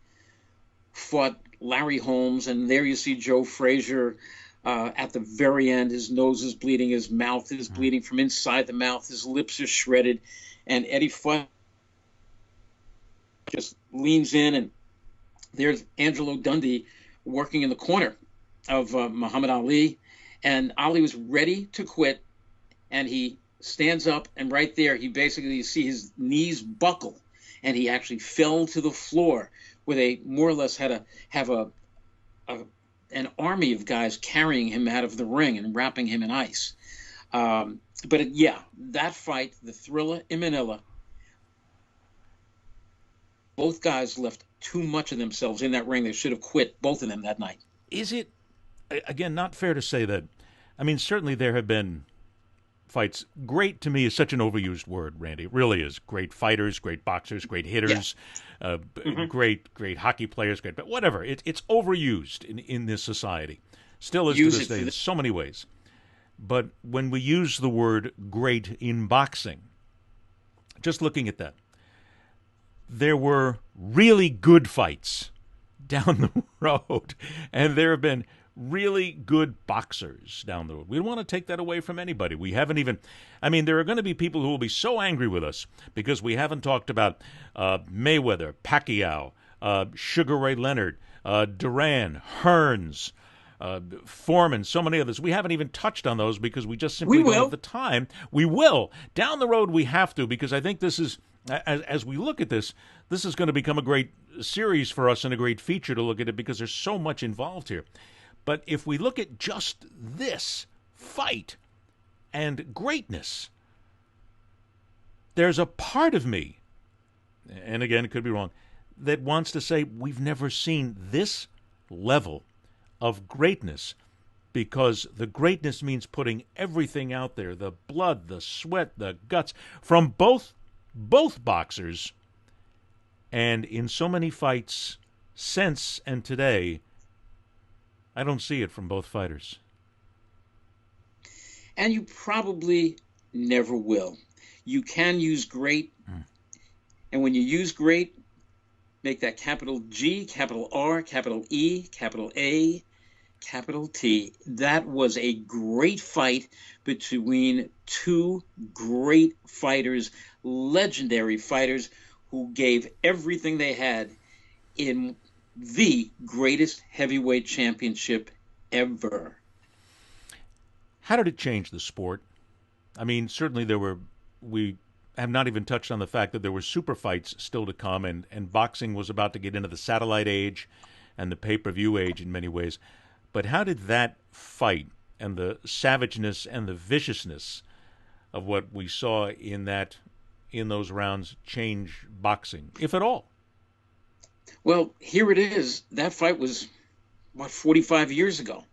fought Larry Holmes, and there you see Joe Frazier at the very end. His nose is bleeding, his mouth is bleeding from inside the mouth, his lips are shredded, and Eddie Futch just leans in, and there's Angelo Dundee working in the corner of Muhammad Ali, and Ali was ready to quit, and he stands up, and right there he basically, you see his knees buckle, and he actually fell to the floor, where they more or less had to have an army of guys carrying him out of the ring and wrapping him in ice. That fight, the Thriller in Manila, both guys left too much of themselves in that ring. They should have quit, both of them, that night. Is it, again, not fair to say that? I mean, certainly there have been fights. Great, to me, is such an overused word, Randy. It really is. Great fighters, great boxers, great hitters, great hockey players, but whatever. It's overused in this society. Still is to this day in so many ways. But when we use the word great in boxing, just looking at that, there were really good fights down the road, and there have been really good boxers down the road. We don't want to take that away from anybody. We haven't even, I mean, there are going to be people who will be so angry with us because we haven't talked about Mayweather, Pacquiao, Sugar Ray Leonard, Duran, Hearns, Foreman, so many others. We haven't even touched on those because we just simply don't have the time. We will. Down the road we have to, because I think this is As we look at this, this is going to become a great series for us and a great feature to look at it because there's so much involved here. But if we look at just this fight and greatness, there's a part of me, and again, it could be wrong, that wants to say we've never seen this level of greatness, because the greatness means putting everything out there, the blood, the sweat, the guts, from both boxers, and in so many fights since and today, I don't see it from both fighters. And you probably never will. You can use great, and when you use great, make that capital G, capital R, capital E, capital A, capital T. That was a great fight between two great fighters, legendary fighters who gave everything they had in the greatest heavyweight championship ever. How did it change the sport? I mean, certainly we have not even touched on the fact that there were super fights still to come, and boxing was about to get into the satellite age and the pay-per-view age in many ways. But how did that fight and the savageness and the viciousness of what we saw in those rounds change boxing, if at all? Well, here it is. That fight was, 45 years ago.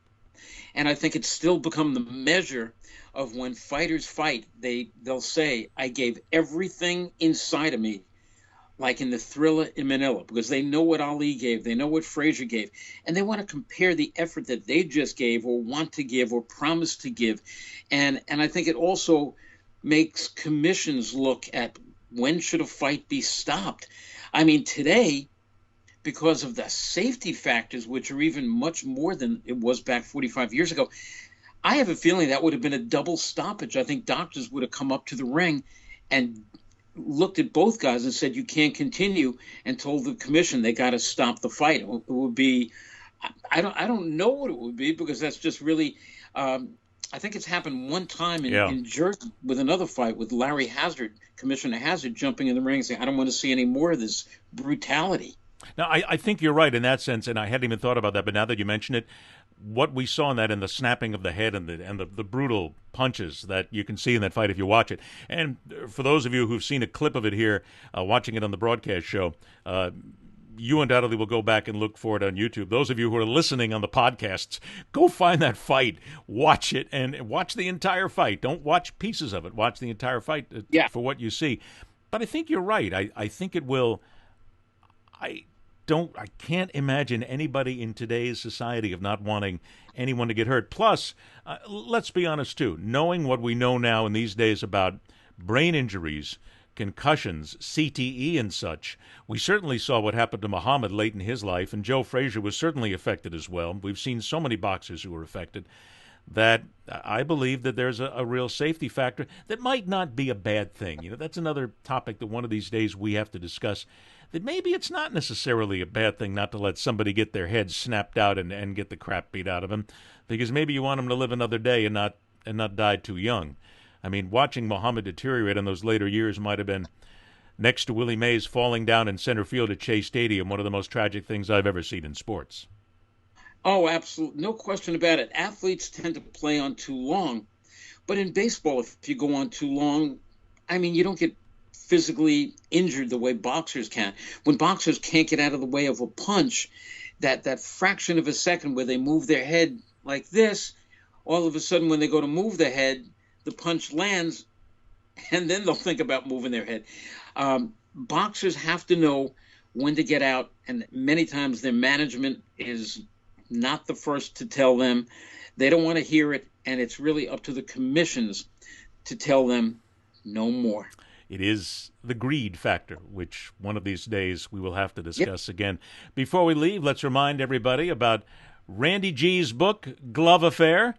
And I think it's still become the measure of when fighters fight. They'll say, I gave everything inside of me, like in the Thriller in Manila, because they know what Ali gave, they know what Frazier gave, and they want to compare the effort that they just gave or want to give or promise to give. And I think it also makes commissions look at when should a fight be stopped. I mean, today, because of the safety factors, which are even much more than it was back 45 years ago, I have a feeling that would have been a double stoppage. I think doctors would have come up to the ring and looked at both guys and said, you can't continue, and told the commission they got to stop the fight. It would be, I don't know what it would be, because that's just really, I think it's happened one time in Jersey with another fight with Larry Hazard, Commissioner Hazard, jumping in the ring and saying, I don't want to see any more of this brutality. Now, I think you're right in that sense, and I hadn't even thought about that, but now that you mention it, what we saw in that, and the snapping of the head and the brutal punches that you can see in that fight if you watch it. And for those of you who've seen a clip of it here, watching it on the broadcast show, you undoubtedly will go back and look for it on YouTube. Those of you who are listening on the podcasts, go find that fight, watch it, and watch the entire fight. Don't watch pieces of it. Watch the entire fight for what you see. But I think you're right. I think it will. I can't imagine anybody in today's society of not wanting anyone to get hurt. Plus, let's be honest too, knowing what we know now in these days about brain injuries, concussions, CTE and such, we certainly saw what happened to Muhammad late in his life, and Joe Frazier was certainly affected as well. We've seen so many boxers who were affected that I believe that there's a real safety factor that might not be a bad thing. You know, that's another topic that one of these days we have to discuss, that maybe it's not necessarily a bad thing not to let somebody get their head snapped out and get the crap beat out of them, because maybe you want them to live another day and not die too young. I mean, watching Muhammad deteriorate in those later years might have been, next to Willie Mays falling down in center field at Shea Stadium, one of the most tragic things I've ever seen in sports. Oh, absolutely. No question about it. Athletes tend to play on too long. But in baseball, if you go on too long, I mean, you don't get physically injured the way boxers can. When boxers can't get out of the way of a punch, that fraction of a second where they move their head like this, all of a sudden when they go to move their head, the punch lands, and then they'll think about moving their head. Boxers have to know when to get out, and many times their management is not the first to tell them. They don't want to hear it, and it's really up to the commissions to tell them no more. It is the greed factor, which one of these days we will have to discuss again. Before we leave, let's remind everybody about Randy G's book, Glove Affair,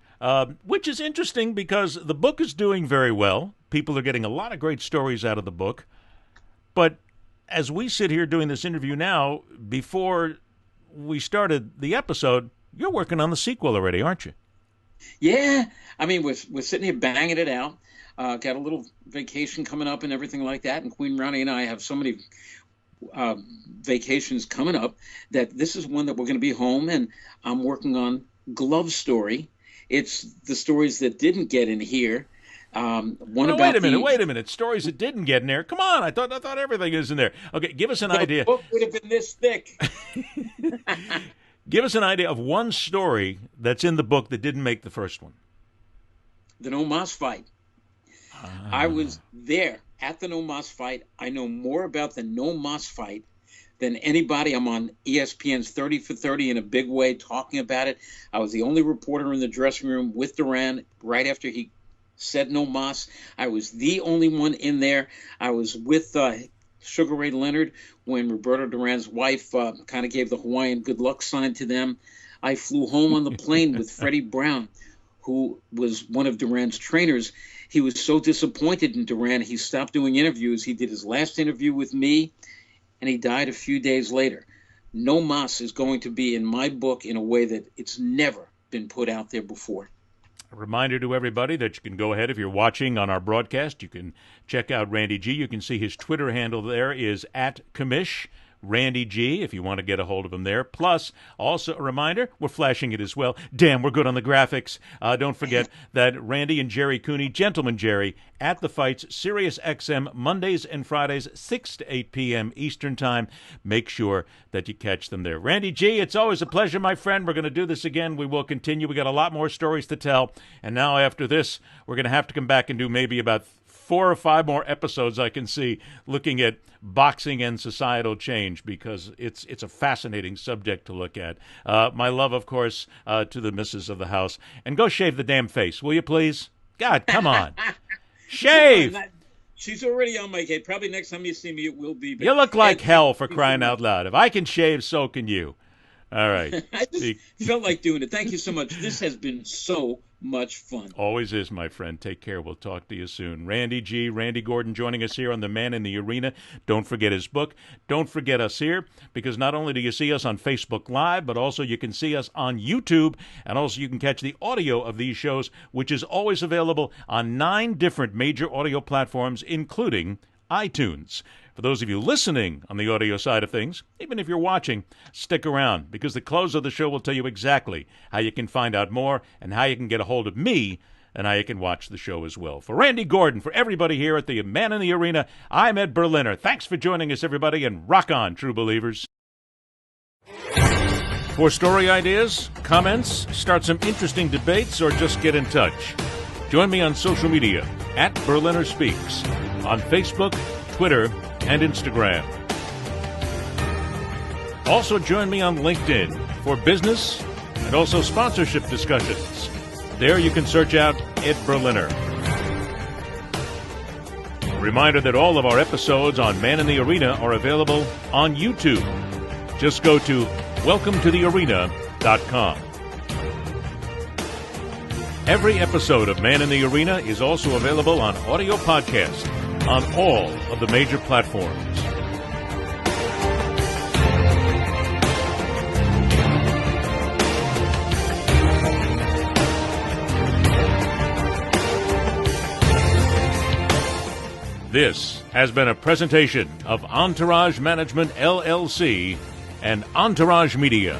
which is interesting because the book is doing very well. People are getting a lot of great stories out of the book. But as we sit here doing this interview now, before we started the episode, you're working on the sequel already, aren't you? Yeah. I mean, we're sitting here banging it out. got a little vacation coming up and everything like that. And Queen Ronnie and I have so many vacations coming up that this is one that we're going to be home, and I'm working on Glove Story. It's the stories that didn't get in here. Wait a minute. Stories that didn't get in there. Come on, I thought everything is in there. Okay, give us an idea. The book would have been this thick. Give us an idea of one story that's in the book that didn't make the first one. The No Mas fight. I was there at the No Mas fight. I know more about the No Mas fight than anybody. I'm on ESPN's 30 for 30 in a big way talking about it. I was the only reporter in the dressing room with Duran right after he said no mas. I was the only one in there. I was with Sugar Ray Leonard when Roberto Duran's wife kind of gave the Hawaiian good luck sign to them. I flew home on the plane with Freddie Brown, who was one of Duran's trainers. He was so disappointed in Duran, he stopped doing interviews. He did his last interview with me, and he died a few days later. No mas is going to be in my book in a way that it's never been put out there before. A reminder to everybody that you can go ahead, if you're watching on our broadcast, you can check out Randy G. You can see his Twitter handle there is @Commish. Randy G, if you want to get a hold of him there. Plus, also a reminder, we're flashing it as well. Damn, we're good on the graphics. Don't forget that Randy and Jerry Cooney, Gentleman Jerry, at the fights, SiriusXM, Mondays and Fridays, 6 to 8 p.m. Eastern Time. Make sure that you catch them there. Randy G, it's always a pleasure, my friend. We're going to do this again. We will continue. We got a lot more stories to tell. And now after this, we're going to have to come back and do maybe about 4 or 5 more episodes, I can see, looking at boxing and societal change, because it's a fascinating subject to look at. My love, of course, to the missus of the house. And go shave the damn face, will you please? God, come on. Shave! She's already on my head. Probably next time you see me, it will be. You look like hell, for crying out loud. If I can shave, so can you. All right. I just felt like doing it. Thank you so much. This has been so much fun. Always is, my friend. Take care. We'll talk to you soon. Randy G, Randy Gordon, joining us here on The Man in the Arena. Don't forget his book. Don't forget us here, because not only do you see us on Facebook Live, but also you can see us on YouTube, and also you can catch the audio of these shows, which is always available on 9 different major audio platforms, including iTunes. For those of you listening on the audio side of things, even if you're watching, stick around, because the close of the show will tell you exactly how you can find out more and how you can get a hold of me and how you can watch the show as well. For Randy Gordon, for everybody here at the Man in the Arena, I'm Ed Berliner. Thanks for joining us, everybody, and rock on, true believers. For story ideas, comments, start some interesting debates, or just get in touch, join me on social media @Berliner Speaks on Facebook, Twitter, and Instagram. Also join me on LinkedIn for business and also sponsorship discussions. There you can search out Ed Berliner. A reminder that all of our episodes on Man in the Arena are available on YouTube. Just go to welcometothearena.com. Every episode of Man in the Arena is also available on audio podcast on all of the major platforms. This has been a presentation of Entourage Management, LLC, and Entourage Media.